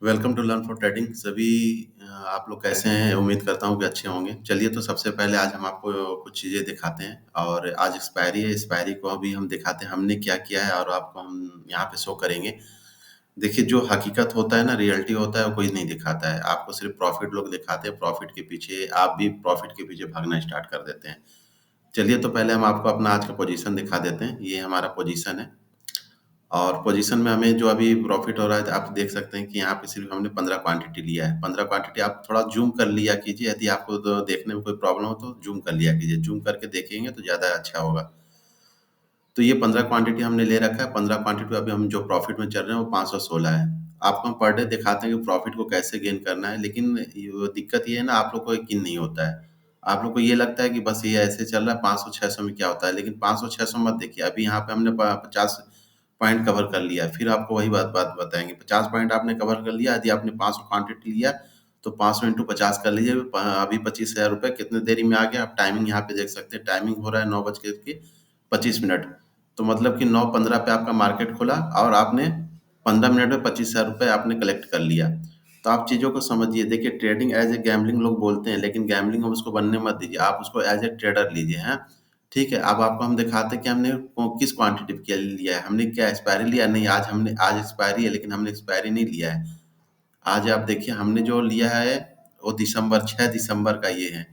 Welcome to learn for trading. सभी आप लोग कैसे हैं? उम्मीद करता हूँ कि अच्छे होंगे। चलिए, तो सबसे पहले आज हम आपको कुछ चीज़ें दिखाते हैं और आज एक्सपायरी है। एक्सपायरी को अभी हम दिखाते हैं हमने क्या किया है और आपको हम यहाँ पे शो करेंगे। देखिए, जो हकीकत होता है ना, रियलिटी होता है, वो कोई नहीं दिखाता है। आपको सिर्फ प्रॉफिट लोग दिखाते हैं। प्रॉफिट के पीछे आप भी प्रॉफिट के पीछे भागना स्टार्ट कर देते हैं। चलिए, तो पहले हम आपको अपना आज का पोजीशन दिखा देते हैं। ये हमारा पोजीशन है और पोजीशन में हमें जो अभी प्रॉफिट हो रहा है, आप देख सकते हैं कि यहाँ पे सिर्फ हमने 15 क्वांटिटी लिया है। 15 क्वांटिटी आप थोड़ा जूम कर लिया कीजिए। यदि आपको तो देखने में कोई प्रॉब्लम हो तो जूम कर लिया कीजिए। जूम करके देखेंगे तो ज़्यादा अच्छा होगा। तो ये 15 क्वांटिटी हमने ले रखा है। 15 क्वांटिटी अभी हम जो प्रॉफिट में चल रहे हैं वो 516 है। आपको हम पर डे दिखाते हैं कि प्रॉफिट को कैसे गेन करना है, लेकिन दिक्कत ये है ना, आप लोग को यकीन नहीं होता है। आप लोग को ये लगता है कि बस ये ऐसे चल रहा है, 500-600 में क्या होता है, लेकिन 500-600 मत देखिए। अभी यहाँ पे हमने 50 पॉइंट कवर कर लिया। फिर आपको वही बात बात बताएंगे। 50 पॉइंट आपने कवर कर लिया। यदि आपने 500 क्वांटिटी लिया तो 500 इंटू 50 कर लीजिए। अभी 25,000 रुपये कितने देरी में आ गया। आप टाइमिंग यहाँ पे देख सकते हैं। टाइमिंग हो रहा है 9:25। तो मतलब कि 9:15 पे आपका मार्केट खुला और आपने 15 मिनट में 25,000 रुपये आपने कलेक्ट कर लिया। तो आप चीज़ों को समझिए। देखिए, ट्रेडिंग एज ए गैम्बलिंग लोग बोलते हैं, लेकिन गैम्बलिंग हम उसको बनने मत दीजिए। आप उसको एज ए ट्रेडर लीजिए। हैं, ठीक है। अब आपको हम दिखाते हैं कि हमने किस क्वांटिटी के लिए लिया है। हमने क्या एक्सपायरी लिया? नहीं, आज एक्सपायरी है, लेकिन हमने एक्सपायरी नहीं लिया है। आज आप देखिए, हमने जो लिया है वो 6 दिसंबर का ये है।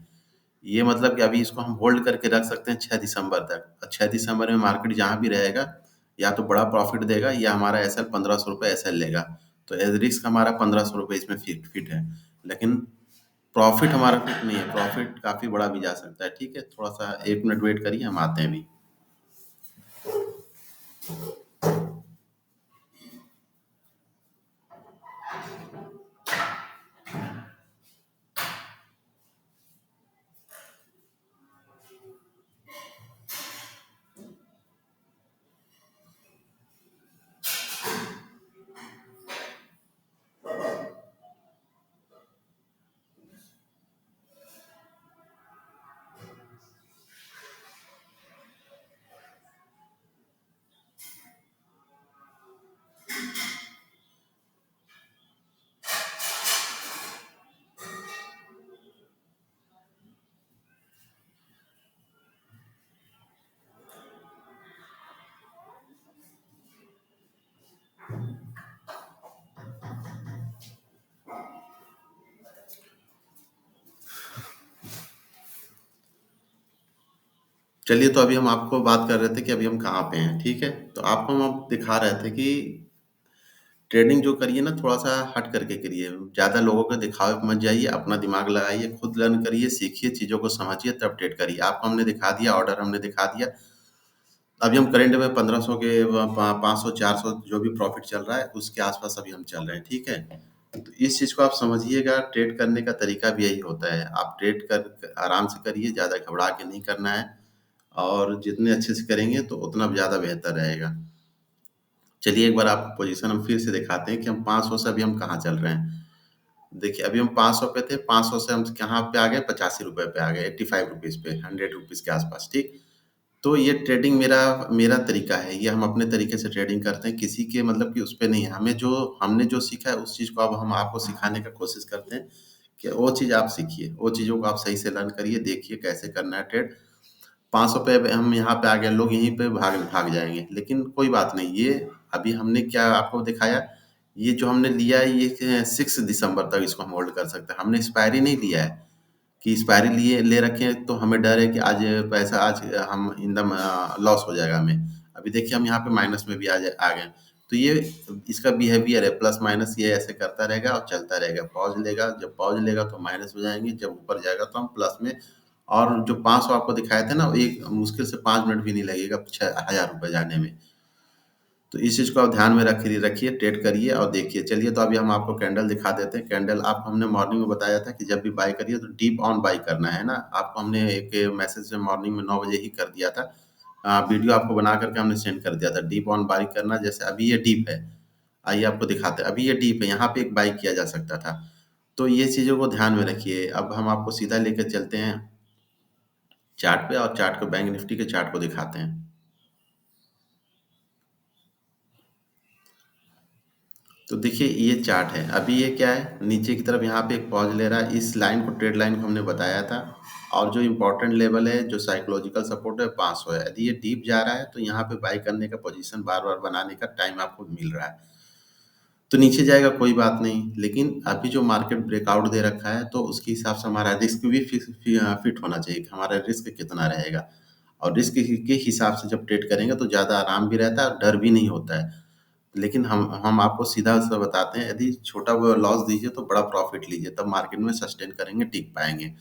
ये मतलब कि अभी इसको हम होल्ड करके रख सकते हैं 6 दिसंबर तक। 6 दिसंबर में मार्केट जहाँ भी रहेगा, या तो बड़ा प्रॉफिट देगा या हमारा एसएल 1500 रुपये एसएल लेगा। तो एज रिस्क हमारा 1500 रुपये इसमें फिट फिट है, लेकिन प्रॉफिट हमारा फिट नहीं है। प्रॉफिट काफ़ी बड़ा भी जा सकता है। ठीक है, थोड़ा सा 1 मिनट वेट करिए, हम आते हैं अभी। चलिए, तो अभी हम आपको बात कर रहे थे कि अभी हम कहाँ पे हैं। ठीक है, तो आपको हम अब दिखा रहे थे कि ट्रेडिंग जो करिए ना, थोड़ा-सा हट करके करिए। ज़्यादा लोगों के दिखावे पे मत जाइए, अपना दिमाग लगाइए, खुद लर्न करिए, सीखिए, चीज़ों को समझिए, तब ट्रेड करिए। आपको हमने दिखा दिया, ऑर्डर हमने दिखा दिया। अभी हम करंट में 1500 के 500-400 जो भी प्रॉफिट चल रहा है, उसके आस-पास अभी हम चल रहे हैं। ठीक है? तो इस चीज़ को आप समझिएगा। ट्रेड करने का तरीका भी यही होता है। आप ट्रेड कर आराम से करिए, ज़्यादा घबरा के नहीं करना है और जितने अच्छे से करेंगे तो उतना ज़्यादा बेहतर रहेगा। चलिए, एक बार आपको पोजीशन हम फिर से दिखाते हैं कि हम 500 से अभी हम कहाँ चल रहे हैं। देखिए, अभी हम 500 पे थे। 500 से हम कहाँ पे आ गए? 85 रुपए पे आ गए, 85 रुपीज़ पे, 100 रुपीज़ के आस-पास। ठीक? तो ये ट्रेडिंग मेरा मेरा तरीका है। ये हम अपने तरीके से ट्रेडिंग करते हैं, किसी के मतलब कि उस पे नहीं है। हमने जो सीखा है उस चीज़ को अब हम आपको सिखाने का कोशिश करते हैं कि वो चीज़ आप सीखिए। वो चीज़ों को आप सही से लर्न करिए, देखिए कैसे करना है ट्रेड। 500 पे अब हम यहाँ पे आ गए, लोग यहीं पे भाग भाग जाएँगे, लेकिन कोई बात नहीं। ये अभी हमने क्या आपको दिखाया, ये जो हमने लिया है ये 6 दिसंबर तक इसको हम होल्ड कर सकते हैं। हमने एक्सपायरी नहीं लिया है कि एक्सपायरी लिए ले रखे हैं तो हमें डर है कि आज पैसा आज हम एकदम लॉस हो जाएगा हमें। अभी देखिए, हम यहाँ पे माइनस में भी आ गए। तो ये इसका बिहेवियर है, प्लस माइनस ये ऐसे करता रहेगा और चलता रहेगा। पॉज़ लेगा, जब पॉज़ लेगा तो माइनस में जाएँगे, जब ऊपर जाएगा तो हम प्लस में। और जो 500 आपको दिखाए थे ना, वो एक मुश्किल से 5 मिनट भी नहीं लगेगा 6,000 रुपए जाने में। तो इस चीज़ को आप ध्यान में रखिए रखिए, ट्रेड करिए और देखिए। चलिए, तो अभी हम आपको कैंडल दिखा देते हैं। कैंडल आपको हमने मॉर्निंग में बताया था कि जब भी बाय करिए तो डीप ऑन बाय करना है ना। आपको हमने एक मैसेज मॉर्निंग में 9 बजे ही कर दिया था। वीडियो आपको बना करके हमने सेंड कर दिया था। डीप ऑन बाय करना, जैसे अभी ये डीप है। आइए आपको दिखाते हैं। अभी ये डीप है, यहाँ पे एक बाय किया जा सकता था। तो ये चीज़ों को ध्यान में रखिए। अब हम आपको सीधा लेके चलते हैं चार्ट पे और चार्ट को, बैंक निफ्टी के चार्ट को दिखाते हैं। तो देखिए ये चार्ट है। अभी ये क्या है, नीचे की तरफ यहाँ पे एक पॉज़ ले रहा है। इस लाइन को, ट्रेड लाइन को हमने बताया था, और जो इम्पोर्टेंट लेवल है, जो साइकोलॉजिकल सपोर्ट है, 500 है। यदि ये डीप जा रहा है तो यहाँ पे बाय करने का पोजीशन बार-बार बनाने का टाइम आपको मिल रहा है। तो नीचे जाएगा कोई बात नहीं, लेकिन अभी जो मार्केट ब्रेकआउट दे रखा है तो उसके हिसाब से हमारा रिस्क भी फिट होना चाहिए कि हमारा रिस्क कितना रहेगा। और रिस्क के हिसाब से जब ट्रेड करेंगे तो ज़्यादा आराम भी रहता है और डर भी नहीं होता है। लेकिन हम आपको सीधा-सा बताते हैं, यदि छोटा वो लॉस दीजिए तो बड़ा प्रॉफ़िट लीजिए, तब मार्केट में सस्टेन करेंगे, टिक पाएँगे।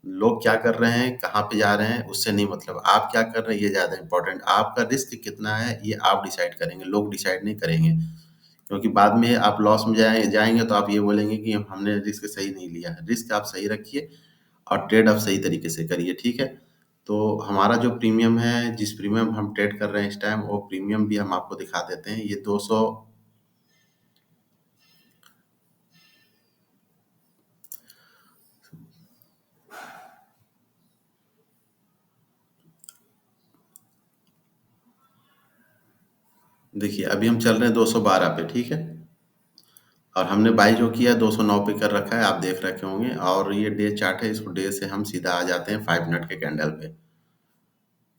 लोग क्या कर रहे हैं, कहाँ पे जा रहे हैं, उससे नहीं मतलब, आप क्या कर रहे हैं ये ज़्यादा इम्पोर्टेंट। आपका रिस्क कितना है ये आप डिसाइड करेंगे, लोग डिसाइड नहीं करेंगे। क्योंकि बाद में आप लॉस में जाएँगे तो आप ये बोलेंगे कि हमने रिस्क सही नहीं लिया। रिस्क आप सही रखिए और ट्रेड आप सही तरीके से करिए, ठीक है? तो हमारा जो प्रीमियम है, जिस प्रीमियम हम ट्रेड कर रहे हैं इस टाइम, वो प्रीमियम भी हम आपको दिखा देते हैं। ये 200, देखिए अभी हम चल रहे हैं 212 पे, ठीक है? और हमने बाई जो किया 209 पे कर रखा है, आप देख रखे होंगे। और ये डे चार्ट है, इसको डे से हम सीधा आ जाते हैं 5 मिनट के कैंडल पे।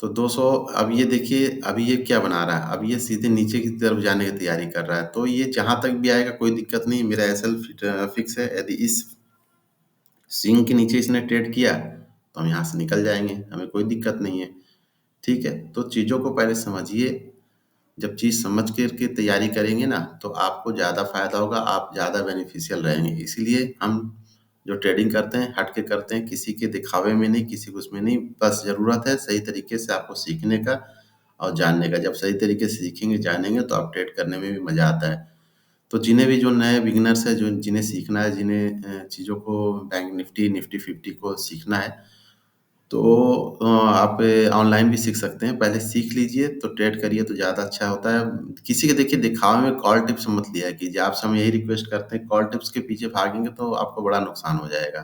तो 200, अब ये देखिए अभी ये क्या बना रहा है, अब ये सीधे नीचे की तरफ जाने की तैयारी कर रहा है। तो ये जहाँ तक भी आएगा कोई दिक्कत नहीं, मेरा एसएल फिक्स है। यदि इस स्विंग के नीचे इसने ट्रेड किया तो हम यहाँ से निकल जाएँगे, हमें कोई दिक्कत नहीं है, ठीक है? तो चीज़ों को पहले समझिए। जब चीज़ समझ कर के तैयारी करेंगे ना तो आपको ज़्यादा फ़ायदा होगा, आप ज़्यादा बेनिफिशियल रहेंगे। इसीलिए हम जो ट्रेडिंग करते हैं हट के करते हैं, किसी के दिखावे में नहीं, किसी को उसमें नहीं। बस ज़रूरत है सही तरीके से आपको सीखने का और जानने का। जब सही तरीके से सीखेंगे, जानेंगे तो आप ट्रेड करने में भी मज़ा आता है। तो जिन्हें भी, जो नए बिगिनर्स हैं, जो जिन्हें सीखना है, जिन्हें चीज़ों को बैंक निफ्टी, निफ्टी 50 को सीखना है, तो आप ऑनलाइन भी सीख सकते हैं। पहले सीख लीजिए तो ट्रेड करिए तो ज़्यादा अच्छा होता है। किसी के देखिए दिखावे में कॉल टिप्स मत लिया कीजिए। आपसे हम यही रिक्वेस्ट करते हैं, कॉल टिप्स के पीछे भागेंगे तो आपको बड़ा नुकसान हो जाएगा।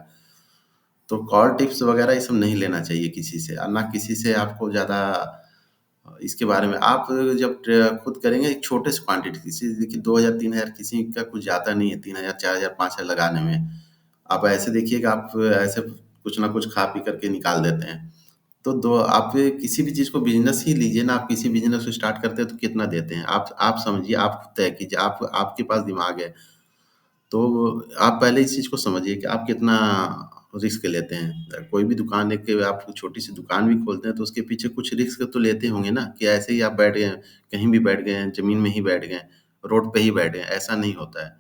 तो कॉल टिप्स वगैरह ये सब नहीं लेना चाहिए किसी से, और ना किसी से आपको ज़्यादा इसके बारे में। आप जब खुद करेंगे एक छोटे से क्वांटिटी, किसी देखिए 2000 3000 किसी का कुछ जाता नहीं है 3000 4000 5000 लगाने में। आप ऐसे देखिएगा, आप ऐसे कुछ ना कुछ खा पी करके निकाल देते हैं। तो दो, आप किसी भी चीज़ को बिज़नेस ही लीजिए ना, आप किसी बिज़नेस को स्टार्ट करते हैं तो कितना देते हैं? आप समझिए, आप तय कीजिए, आप आपके पास दिमाग है। तो आप पहले इस चीज़ को समझिए कि आप कितना रिस्क लेते हैं। कोई भी दुकान, एक आप छोटी सी दुकान भी खोलते हैं तो उसके पीछे कुछ रिस्क तो लेते होंगे ना, कि ऐसे ही आप बैठ गए, कहीं भी बैठ गए हैं, ज़मीन में ही बैठ गए, रोड पे ही बैठ गए, ऐसा नहीं होता है।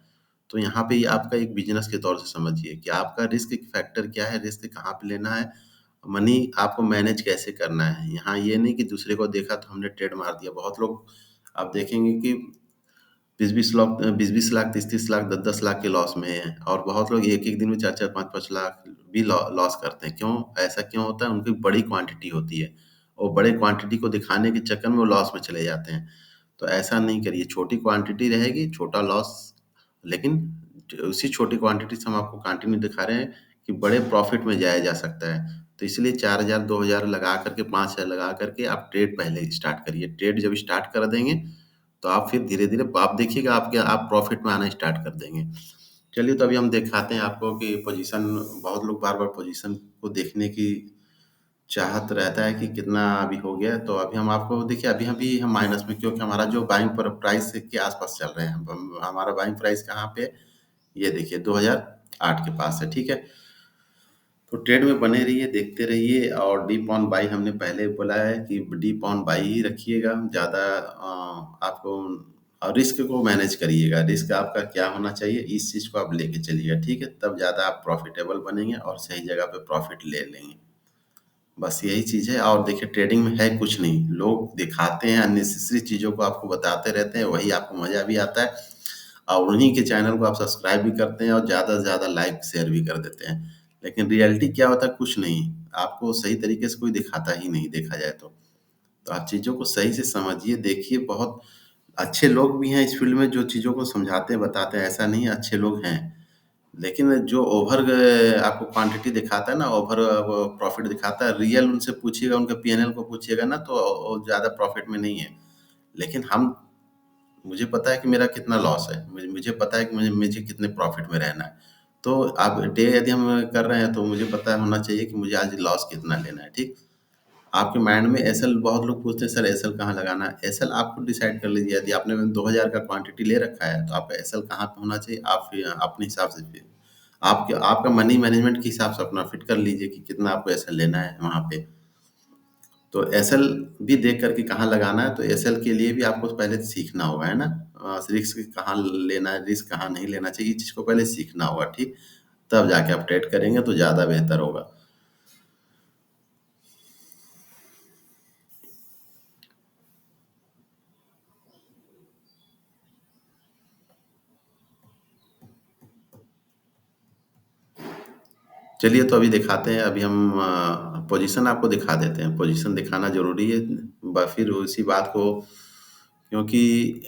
तो यहाँ पे ये आपका एक बिज़नेस के तौर से समझिए कि आपका रिस्क फैक्टर क्या है, रिस्क कहाँ पे लेना है, मनी आपको मैनेज कैसे करना है। यहाँ ये नहीं कि दूसरे को देखा तो हमने ट्रेड मार दिया। बहुत लोग आप देखेंगे कि 20-20 लाख, 30-30 लाख, 10-10 लाख के लॉस में हैं, और बहुत लोग एक-एक दिन में 4-4 5-5 लाख भी लॉस करते हैं। क्यों? ऐसा क्यों होता है? उनकी बड़ी क्वांटिटी होती है, और बड़े क्वांटिटी को दिखाने के चक्कर में वो लॉस में चले जाते हैं। तो ऐसा नहीं करिए, छोटी क्वांटिटी रहेगी, छोटा लॉस, लेकिन उसी छोटी क्वांटिटी से हम आपको कंटिन्यू दिखा रहे हैं कि बड़े प्रॉफिट में जाया जा सकता है। तो इसलिए 4000 2000 लगा करके, 5000 लगा करके आप ट्रेड पहले स्टार्ट करिए। ट्रेड जब स्टार्ट कर देंगे तो आप फिर धीरे-धीरे आप देखिएगा, आपके आप प्रॉफ़िट में आना स्टार्ट कर देंगे। चलिए, तो अभी हम दिखाते हैं आपको कि पोज़ीशन, बहुत लोग बार-बार पोज़ीशन को देखने की चाहत रहता है कि कितना अभी हो गया। तो अभी हम आपको देखिए, अभी-अभी हम माइनस में, क्योंकि हमारा जो बाइंग प्राइस के आस-पास चल रहे हैं। हमारा बाइंग प्राइस कहाँ पे है? ये देखिए 2008 के पास है, ठीक है? तो ट्रेड में बने रहिए, देखते रहिए। और डीप ऑन बाई हमने पहले बोला है कि डीप ऑन बाई ही रखिएगा। ज़्यादा आपको रिस्क को मैनेज करिएगा। रिस्क आपका क्या होना चाहिए, इस चीज़ को आप लेके चलिएगा, ठीक है? तब ज़्यादा आप प्रॉफ़िटेबल बनेंगे और सही जगह पे प्रॉफ़िट ले लेंगे। बस यही चीज़ है। और देखिए ट्रेडिंग में है कुछ नहीं, लोग दिखाते हैं अननेसेसरी चीज़ों को, आपको बताते रहते हैं, वही आपको मज़ा भी आता है। और उन्हीं के चैनल को आप सब्सक्राइब भी करते हैं और ज़्यादा से ज़्यादा लाइक शेयर भी कर देते हैं। लेकिन रियलिटी क्या होता है? कुछ नहीं। आपको सही तरीके से कोई दिखाता ही नहीं, देखा जाए तो। तो आप चीज़ों को सही से समझिए, देखिए। बहुत अच्छे लोग भी हैं इस फ़ील्ड में जो चीज़ों को समझाते हैं, बताते हैं, ऐसा नहीं है, अच्छे लोग हैं। लेकिन जो ओवर आपको क्वांटिटी दिखाता है ना, ओवर वो प्रॉफ़िट दिखाता है, रियल उनसे पूछिएगा, उनके पीएनएल को पूछिएगा ना, तो वो ज़्यादा प्रॉफ़िट में नहीं है। लेकिन हम मुझे पता है कि मेरा कितना लॉस है, मुझे पता है कि मुझे कितने प्रॉफ़िट में रहना है। तो आप डे यदि हम कर रहे हैं तो मुझे पता होना चाहिए कि मुझे आज लॉस कितना लेना है, ठीक? आपके माइंड में एसएल बहुत लोग पूछते हैं सर एसएल कहाँ लगाना है? एसएल आप खुद डिसाइड कर लीजिए यदि आपने 2000 का क्वांटिटी ले रखा है तो आपका एसएल कहाँ पे होना चाहिए आप फिर अपने हिसाब से फिर आपके आपका मनी मैनेजमेंट के हिसाब से अपना फिट कर लीजिए कि कितना आपको एसएल लेना है वहाँ पे। तो एसएल भी देख कर के कहाँ लगाना है तो एसएल के लिए भी आपको पहले सीखना होगा, है ना? रिस्क कहाँ लेना है, रिस्क कहाँ नहीं लेना चाहिए, इस चीज़ को पहले सीखना होगा, ठीक? तब जाके आप ट्रेड करेंगे तो ज़्यादा बेहतर होगा। चलिए तो अभी दिखाते हैं, अभी हम पोजीशन आपको दिखा देते हैं, पोजीशन दिखाना ज़रूरी है। फिर उसी बात को क्योंकि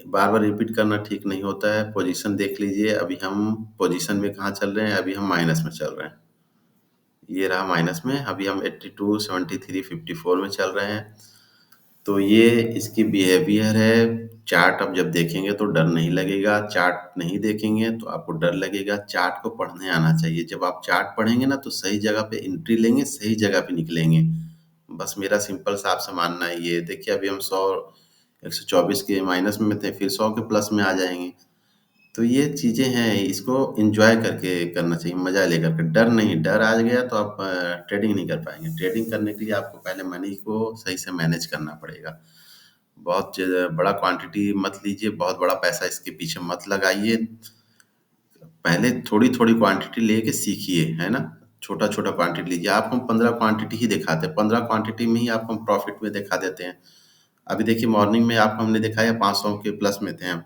बार-बार रिपीट करना ठीक नहीं होता है, पोजीशन देख लीजिए, अभी हम पोजीशन में कहाँ चल रहे हैं, अभी हम माइनस में चल रहे हैं। ये रहा माइनस में, अभी हम 82, 73, 54 में चल रहे हैं। तो ये इसकी बिहेवियर है। चार्ट आप जब देखेंगे तो डर नहीं लगेगा, चार्ट नहीं देखेंगे तो आपको डर लगेगा। चार्ट को पढ़ने आना चाहिए। जब आप चार्ट पढ़ेंगे ना तो सही जगह पे एंट्री लेंगे, सही जगह पे निकलेंगे। बस मेरा सिंपल सा आपसे मानना है ये। देखिए अभी हम 100 124 के माइनस में थे, फिर 100 के प्लस में आ जाएँगे। तो ये चीज़ें हैं, इसको एन्जॉय करके करना चाहिए, मज़ा लेकर के। डर नहीं, डर आ गया तो आप ट्रेडिंग नहीं कर पाएँगे। ट्रेडिंग करने के लिए आपको पहले मनी को सही से मैनेज करना पड़ेगा। बहुत बड़ा क्वांटिटी मत लीजिए, बहुत बड़ा पैसा इसके पीछे मत लगाइए। पहले थोड़ी-थोड़ी क्वांटिटी लेके सीखिए, है ना? छोटा-छोटा क्वांटिटी लीजिए। आपको हम 15 क्वांटिटी ही दिखाते हैं, 15 क्वांटिटी में ही आपको हम प्रॉफ़िट में दिखा देते हैं। अभी देखिए मॉर्निंग में आपको हमने दिखाया 500 के प्लस में थे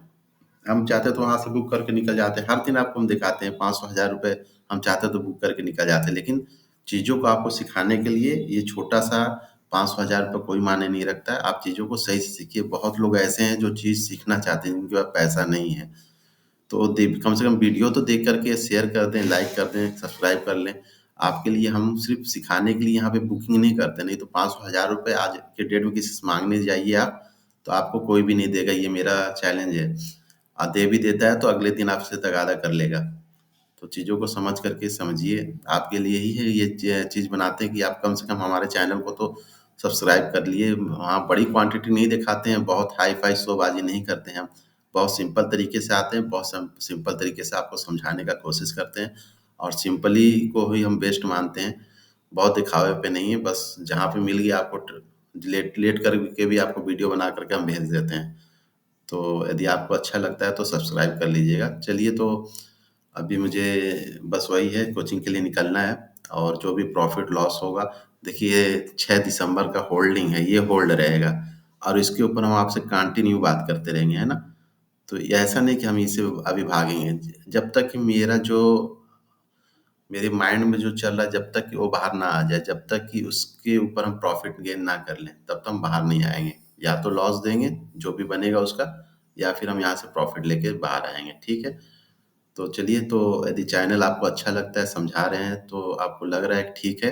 हम चाहते तो वहाँ से बुक करके निकल जाते। हर दिन आपको हम दिखाते हैं 500 हज़ार रुपए हम चाहते तो बुक करके निकल जाते। लेकिन चीज़ों को आपको सिखाने के लिए ये छोटा-सा 500 हज़ार रुपए कोई मायने नहीं रखता है। आप चीज़ों को सही से सीखिए। बहुत लोग ऐसे हैं जो चीज़ सीखना चाहते हैं, जिनके पास पैसा नहीं है। तो दे कम से कम वीडियो तो देख कर के शेयर कर दें, लाइक कर दें, सब्सक्राइब कर लें। आपके लिए हम सिर्फ़ सिखाने के लिए यहाँ पे बुकिंग नहीं करते, नहीं तो 500 हज़ार रुपए आज के डेट में किसी से माँगने जाइए आप, तो आपको कोई भी नहीं देगा, ये मेरा चैलेंज है। दे भी देता है तो अगले दिन आपसे तगादा कर लेगा। तो चीज़ों को समझ कर के समझिए, आपके लिए ही है ये चीज़ बनाते हैं कि आप कम से कम हमारे चैनल को तो सब्सक्राइब कर लिए। हाँ, बड़ी क्वांटिटी नहीं दिखाते हैं, बहुत हाई-फाई शोबाजी नहीं करते हैं हम। बहुत सिंपल तरीके से आते हैं, बहुत सिंपल तरीके से आपको समझाने का कोशिश करते हैं और सिंपली को ही हम बेस्ट मानते हैं। बहुत दिखावे पे नहीं है, बस जहाँ पे मिल गया आपको लेट लेट करके भी आपको वीडियो बना कर के हम भेज देते हैं। तो यदि आपको अच्छा लगता है तो सब्सक्राइब कर लीजिएगा। चलिए तो अभी मुझे बस वही है, कोचिंग के लिए निकलना है और जो भी प्रॉफ़िट लॉस होगा, देखिए 6 दिसंबर का होल्डिंग है, ये होल्ड रहेगा और इसके ऊपर हम आपसे कंटिन्यू बात करते रहेंगे, है ना? तो ये ऐसा नहीं कि हम इससे अभी भागेंगे। जब तक कि मेरे माइंड में जो चल रहा है, जब तक कि वो बाहर ना आ जाए, जब तक कि उसके ऊपर हम प्रॉफ़िट गेन ना कर लें, तब तक हम बाहर नहीं आएँगे। या तो लॉस देंगे, जो भी बनेगा उसका, या फिर हम यहाँ से प्रॉफ़िट लेके बाहर आएँगे, ठीक है? तो चलिए, तो यदि चैनल आपको अच्छा लगता है, समझा रहे हैं, तो आपको लग रहा है कि ठीक है,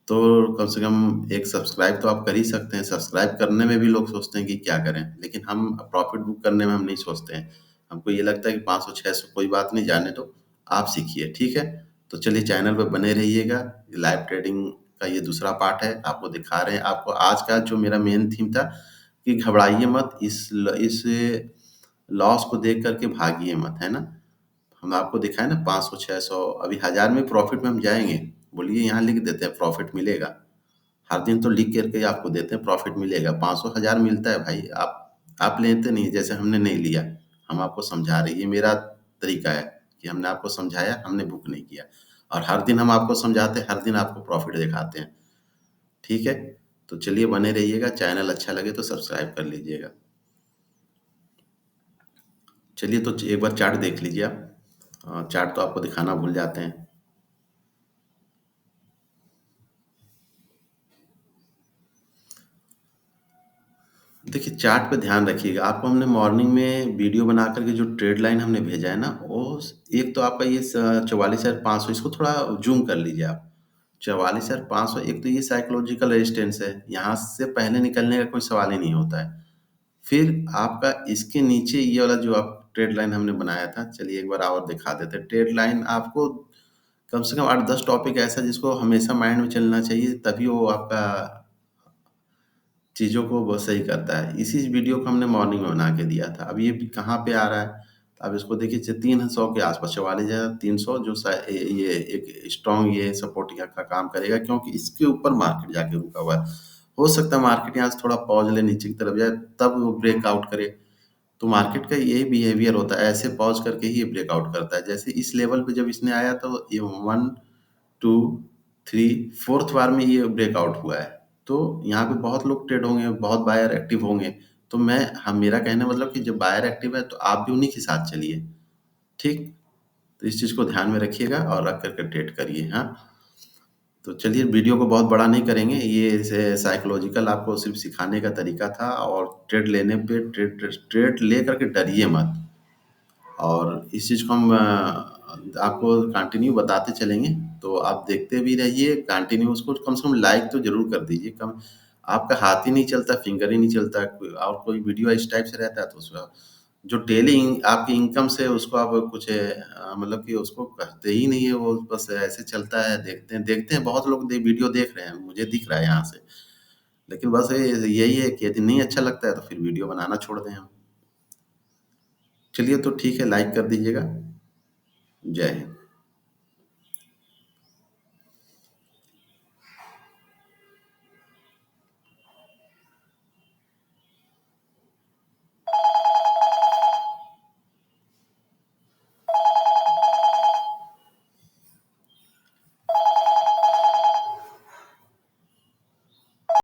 तो कम से कम एक सब्सक्राइब तो आप कर ही सकते हैं। सब्सक्राइब करने में भी लोग सोचते हैं कि क्या करें? लेकिन हम प्रॉफ़िट बुक करने में हम नहीं सोचते हैं। हमको ये लगता है कि 500-600 कोई बात नहीं, जाने दो, आप सीखिए, ठीक है? तो चलिए चैनल पे बने रहिएगा। लाइव ट्रेडिंग का ये दूसरा पार्ट है, आपको दिखा रहे हैं। आपको आज का जो मेरा मेन थीम था कि घबराइए मत, इस लॉस को देख कर के भागिए मत, है ना? हम आपको दिखाए ना 500 600 अभी 1000 में प्रॉफिट में हम जाएँगे। बोलिए यहाँ लिख देते हैं प्रॉफिट मिलेगा। हर दिन तो लिख कर के आपको देते हैं प्रॉफिट मिलेगा। 500 1000 मिलता है भाई। आप लेते नहीं, जैसे हमने नहीं लिया। हम आपको समझा रहे हैं, ये मेरा तरीका है कि हमने आपको समझाया, हमने बुक नहीं किया। और हर दिन हम आपको समझाते हैं, हर दिन आपको प्रॉफिट दिखाते हैं। ठीक है? तो चलिए बने रहिएगा, चैनल अच्छा लगे तो सब्सक्राइब कर लीजिएगा। चलिए तो एक बार चार्ट देख लीजिए आप। चार्ट तो आपको दिखाना भूल जाते हैं। देखिए, चार्ट पे ध्यान रखिएगा। आपको हमने मॉर्निंग में वीडियो बना कर के जो ट्रेड लाइन हमने भेजा है ना, वो एक तो आपका ये 44,500, इसको थोड़ा ज़ूम कर लीजिए आप। 44,500, एक तो ये साइकोलॉजिकल रेजिस्टेंस है। यहाँ से पहले निकलने का कोई सवाल ही नहीं होता है। फिर आपका इसके नीचे ये वाला जो आप ट्रेड लाइन हमने बनाया था, चलिए एक बार और दिखा देते हैं। ट्रेड लाइन आपको कम से कम 8-10 टॉपिक ऐसा जिसको हमेशा माइंड में चलना चाहिए, तभी वो आपका चीज़ों को वो सही करता है। इसी वीडियो को हमने मॉर्निंग में बना के दिया था। अब ये कहाँ पे आ रहा है? अब इसको देखिए 300 के आस-पास 44,300 जो ये एक स्ट्रॉन्ग ये सपोर्ट का काम करेगा, क्योंकि इसके ऊपर मार्केट जाके रुका हुआ है। हो सकता है मार्केट यहाँ से थोड़ा पॉज़ ले नीचे की तरफ जाए, तब वो ब्रेकआउट करे। तो मार्केट का यही बिहेवियर होता है, ऐसे पॉज़ करके ही ये ब्रेकआउट करता है। जैसे इस लेवल पे जब इसने आया तो ये 1, 2, 3 4th बार में ये ब्रेकआउट हुआ है। तो यहाँ पे बहुत लोग ट्रेड होंगे, बहुत बायर एक्टिव होंगे। तो मेरा कहने का मतलब कि जब बायर एक्टिव है तो आप भी उन्हीं के साथ चलिए, ठीक? तो इस चीज़ को ध्यान में रखिएगा और रख कर के ट्रेड करिए, हाँ? तो चलिए वीडियो को बहुत बड़ा नहीं करेंगे, ये साइकोलॉजिकल आपको सिर्फ़ सिखाने का तरीका था, और ट्रेड लेने पे ट्रेड ट्रेड ले कर के डरिए मत। और इस चीज़ को हम आपको कंटिन्यू बताते चलेंगे, तो आप देखते भी रहिए कंटिन्यू। उसको कम से कम लाइक तो ज़रूर कर दीजिए। कम आपका हाथ ही नहीं चलता, फिंगर ही नहीं चलता, और कोई वीडियो इस टाइप से रहता है तो उसका जो डेली आपकी इनकम से उसको आप कुछ मतलब कि उसको करते ही नहीं है, वो बस ऐसे चलता है। देखते हैं बहुत लोग वीडियो देख रहे हैं, मुझे दिख रहा है यहाँ से, लेकिन बस यही है कि यदि नहीं अच्छा लगता है तो फिर वीडियो बनाना छोड़ दें हम। चलिए तो ठीक है, लाइक कर दीजिएगा। जय हिंद।